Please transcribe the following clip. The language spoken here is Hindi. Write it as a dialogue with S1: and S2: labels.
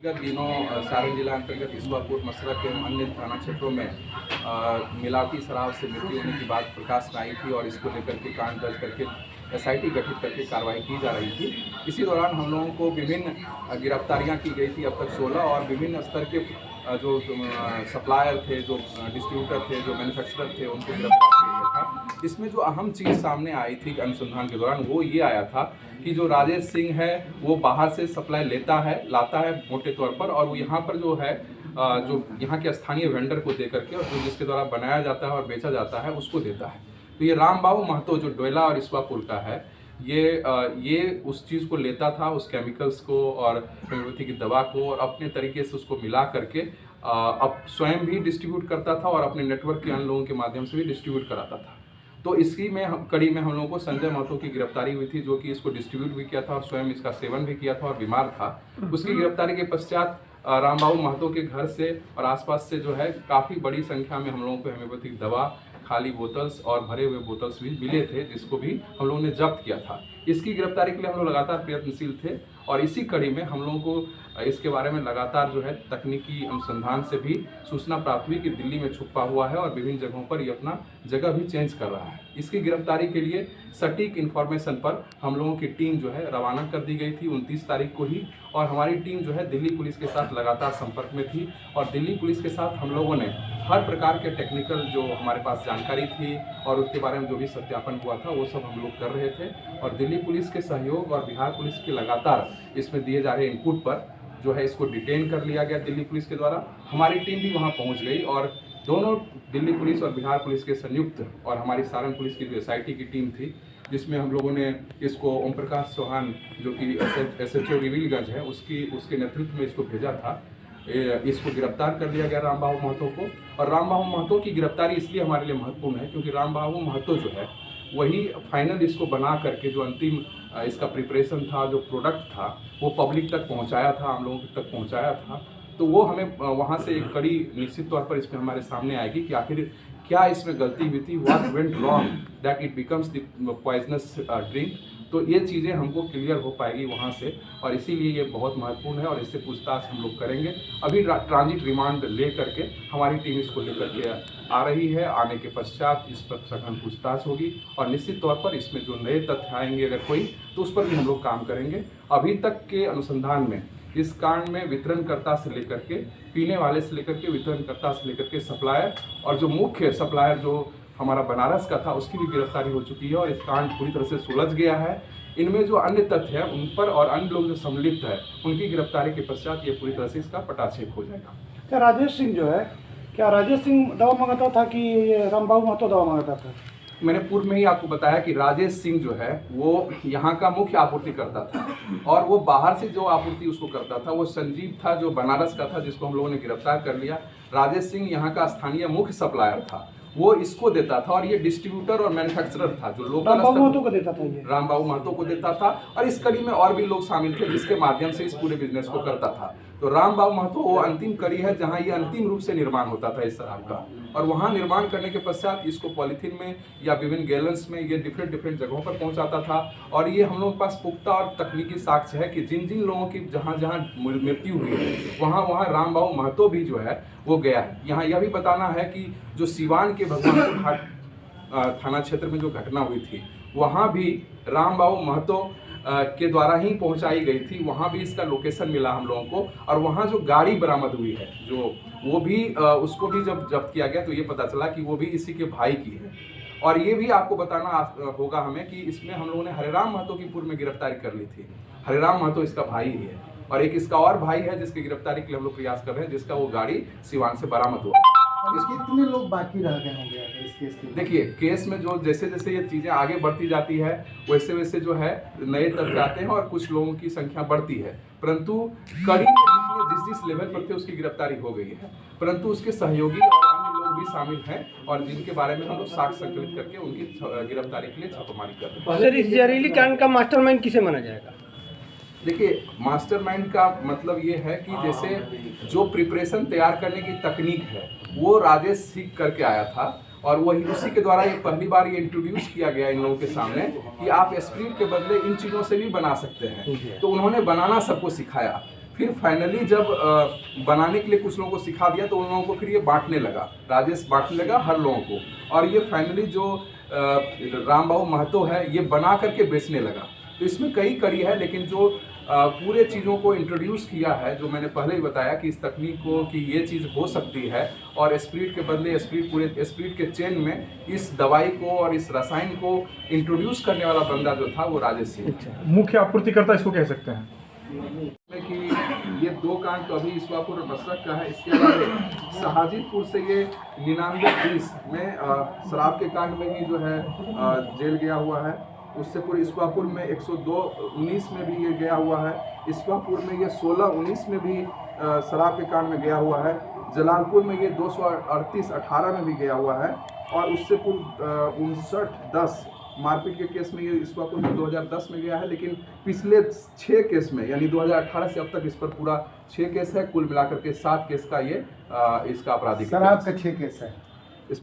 S1: विगत दिनों सारण जिला अंतर्गत ईश्वरपुर मसरक एवं अन्य थाना क्षेत्रों में मिलावटी शराब से मृत्यु होने की बात प्रकाश में आई थी और इसको लेकर के कांड दर्ज करके एसआईटी गठित करके कार्रवाई की जा रही थी। इसी दौरान हम लोगों को विभिन्न गिरफ्तारियां की गई थी, अब तक 16 और विभिन्न स्तर के जो सप्लायर थे, जो डिस्ट्रीब्यूटर थे, जो मैन्युफैक्चरर थे, उनको गिरफ्तार किया गया था। इसमें जो अहम चीज़ सामने आई थी अनुसंधान के दौरान वो ये आया था कि जो राजेश सिंह है वो बाहर से सप्लाई लाता है मोटे तौर पर, और वो यहाँ पर जो है जो यहाँ के स्थानीय वेंडर को दे करके और जो जिसके द्वारा बनाया जाता है और बेचा जाता है उसको देता है। तो ये रामबाबू महतो जो डोयला और ईश्वरपुर का है, ये उस चीज़ को लेता था, उस केमिकल्स को और होम्योपैथी की दवा को, और अपने तरीके से उसको मिला करके अब स्वयं भी डिस्ट्रीब्यूट करता था और अपने नेटवर्क के अन्य लोगों के माध्यम से भी डिस्ट्रीब्यूट कराता था। तो इसी में कड़ी में हम लोगों को संजय महतो की गिरफ्तारी हुई थी, जो कि इसको डिस्ट्रीब्यूट भी किया था और स्वयं इसका सेवन भी किया था और बीमार था। उसकी गिरफ्तारी के पश्चात रामबाबू महतो के घर से और आसपास से जो है काफ़ी बड़ी संख्या में हम लोगों को होम्योपैथिक दवा, खाली बोतल्स और भरे हुए बोतल्स भी मिले थे, जिसको भी हम लोगों ने जब्त किया था। इसकी गिरफ्तारी के लिए हम लोग लगातार प्रयत्नशील थे और इसी कड़ी में हम लोगों को इसके बारे में लगातार जो है तकनीकी अनुसंधान से भी सूचना प्राप्त हुई कि दिल्ली में छुपा हुआ है और विभिन्न जगहों पर ये अपना जगह भी चेंज कर रहा है। इसकी गिरफ्तारी के लिए सटीक इन्फॉर्मेशन पर हम लोगों की टीम जो है रवाना कर दी गई थी 29 तारीख को ही, और हमारी टीम जो है दिल्ली पुलिस के साथ लगातार संपर्क में थी और दिल्ली पुलिस के साथ हम लोगों ने हर प्रकार के टेक्निकल जो हमारे पास जानकारी थी और उसके बारे में जो भी सत्यापन हुआ था वो सब हम लोग कर रहे थे। और दिल्ली पुलिस के सहयोग और बिहार पुलिस के लगातार इसमें दिए जा रहे इनपुट पर जो है इसको डिटेन कर लिया गया दिल्ली पुलिस के द्वारा। हमारी टीम भी वहाँ पहुँच गई और दोनों दिल्ली पुलिस और बिहार पुलिस के संयुक्त और हमारी सारण पुलिस की जो एसआईटी की टीम थी, जिसमें हम लोगों ने इसको ओम प्रकाश चौहान जो कि SHO रिवीलगंज है उसके नेतृत्व में इसको भेजा था। इसको गिरफ्तार कर लिया गया रामबाबू महतो को। और रामबाबू महतो की गिरफ्तारी इसलिए हमारे लिए महत्वपूर्ण है क्योंकि रामबाबू महतो जो है वही फाइनल इसको बना करके जो अंतिम इसका प्रिपरेशन था, जो प्रोडक्ट था, वो पब्लिक तक पहुंचाया था, हम लोगों तक पहुंचाया था। तो वो हमें वहाँ से एक कड़ी निश्चित तौर पर इसमें हमारे सामने आएगी कि आखिर क्या इसमें गलती हुई थी, what went wrong that it becomes the poisonous drink. तो ये चीज़ें हमको क्लियर हो पाएगी वहाँ से, और इसीलिए ये बहुत महत्वपूर्ण है और इससे पूछताछ हम लोग करेंगे। अभी ट्रांजिट रिमांड ले करके हमारी टीम इसको लेकर के आ रही है। आने के पश्चात इस पर सघन पूछताछ होगी और निश्चित तौर पर इसमें जो नए तथ्य आएंगे अगर कोई, तो उस पर भी हम लोग काम करेंगे। अभी तक के अनुसंधान में इस कांड में वितरणकर्ता से लेकर के, पीने वाले से लेकर के, वितरणकर्ता से लेकर के सप्लायर, और जो मुख्य सप्लायर जो हमारा बनारस का था उसकी भी गिरफ्तारी हो चुकी है और इस कांड पूरी तरह से सुलझ गया है। इनमें जो अन्य तथ्य हैं उन पर और अन्य लोग जो सम्मिलित है उनकी गिरफ्तारी के पश्चात ये पूरी तरह से इसका पटाक्षेप हो जाएगा।
S2: क्या राजेश सिंह दवा मंगाता था कि ये रामबाबू महतो दवा मंगाता था?
S1: मैंने पूर्व में ही आपको बताया कि राजेश सिंह जो है वो यहाँ का मुख्य आपूर्ति करता था और वो बाहर से जो आपूर्ति उसको करता था वो संजीव था जो बनारस का था, जिसको हम लोगों ने गिरफ्तार कर लिया। राजेश सिंह यहाँ का स्थानीय मुख्य सप्लायर था, वो इसको देता था और ये डिस्ट्रीब्यूटर और मैन्युफैक्चरर था जो लोकल
S2: रामबाबू महतो को देता था। ये
S1: रामबाबू महतो को देता था और इस कड़ी में और भी लोग शामिल थे जिसके माध्यम से इस पूरे बिजनेस को करता था। तो रामबाबू महतो वो अंतिम कड़ी है जहां ये अंतिम रूप से निर्माण होता था इस शराब का, और वहां निर्माण करने के पश्चात इसको पॉलीथीन में या विभिन्न गैलन्स में ये डिफरेंट जगहों पर पहुंचाता था। और ये हम लोगों के पास पुख्ता और तकनीकी साक्ष्य है कि जिन जिन लोगों की जहाँ मृत्यु हुई है वहाँ रामबाबू महतो भी जो है वो गया है। यहाँ यह भी बताना है कि जो सिवान के भगवानपुर घाट थाना क्षेत्र में जो घटना हुई थी वहाँ भी रामबाबू महतो के द्वारा ही पहुंचाई गई थी। वहाँ भी इसका लोकेशन मिला हम लोगों को, और वहाँ जो गाड़ी बरामद हुई है जो वो भी उसको भी जब जब्त किया गया तो ये पता चला कि वो भी इसी के भाई की है। और ये भी आपको बताना होगा हमें कि इसमें हम लोगों ने हरेराम महतो की पूर्व में गिरफ्तारी कर ली थी। हरेराम महतो इसका भाई ही है और एक इसका और भाई है जिसकी गिरफ्तारी के लिए हम लोग प्रयास कर रहे हैं, जिसका वो गाड़ी सिवान से बरामद हुआ।
S2: कितने लोग बाकी रह गए होंगे इस केस के?
S1: देखिए, केस में जो जैसे जैसे ये चीज़ें आगे बढ़ती जाती है वैसे वैसे जो है नए तथ्य आते हैं और कुछ लोगों की संख्या बढ़ती है, परंतु कड़ी में जिस लेवल पर थे उसकी गिरफ्तारी हो गई है, परंतु उसके सहयोगी और अन्य लोग भी शामिल हैं और जिनके बारे में हम लोग साक्ष्य संकलित करके उनकी गिरफ्तारी के लिए छापेमारी कर रहे हैं।
S2: सर, इस जहरीली कांड का मास्टरमाइंड किसे माना जाएगा?
S1: देखिए, मास्टरमाइंड का मतलब ये है कि जैसे जो प्रिपरेशन तैयार करने की तकनीक है वो राजेश सीख करके आया था और वही उसी के द्वारा ये पहली बार ये इंट्रोड्यूस किया गया इन लोगों के सामने कि आप स्प्रिट के बदले इन चीज़ों से भी बना सकते हैं। तो उन्होंने बनाना सबको सिखाया। फिर फाइनली जब बनाने के लिए कुछ लोगों को सिखा दिया तो उन लोगों को फिर ये बांटने लगा, राजेश बांटने लगा हर लोगों को। और ये फाइनली जो रामबाबू महतो है ये बना करके बेचने लगा। तो इसमें कई कड़ी है, लेकिन जो पूरे चीज़ों को इंट्रोड्यूस किया है, जो मैंने पहले ही बताया कि इस तकनीक को कि ये चीज़ हो सकती है और स्प्रिट के बदले स्प्रिट, पूरे स्प्रिट के चेन में इस दवाई को और इस रसायन को इंट्रोड्यूस करने वाला बंदा जो था वो राजेश सिंह।
S3: मुख्य आपूर्तिकर्ता इसको कह सकते हैं
S1: कि ये 2 कांड तो अभी ईश्वापुर और मसरक का है। इसके अलावा शाहजीपुर से ये 99-20 में शराब के कांड में भी जो है जेल गया हुआ है। उससे पूरे ईश्वापुर में 102-19 में भी ये गया हुआ है। ईश्वापुर में ये 16-19 में भी शराब के कांड में गया हुआ है। जलालपुर में ये 238-18 में भी गया हुआ है। और उससे पूर्व 59-10 मारपीट के केस में ये ईश्वापुर में 2010 में गया है। लेकिन पिछले 6 केस में यानी 2018 से अब तक इस पर पूरा 6 केस है। कुल मिलाकर के 7 केस का ये इसका आपराधिक
S4: शराब का 6 केस है।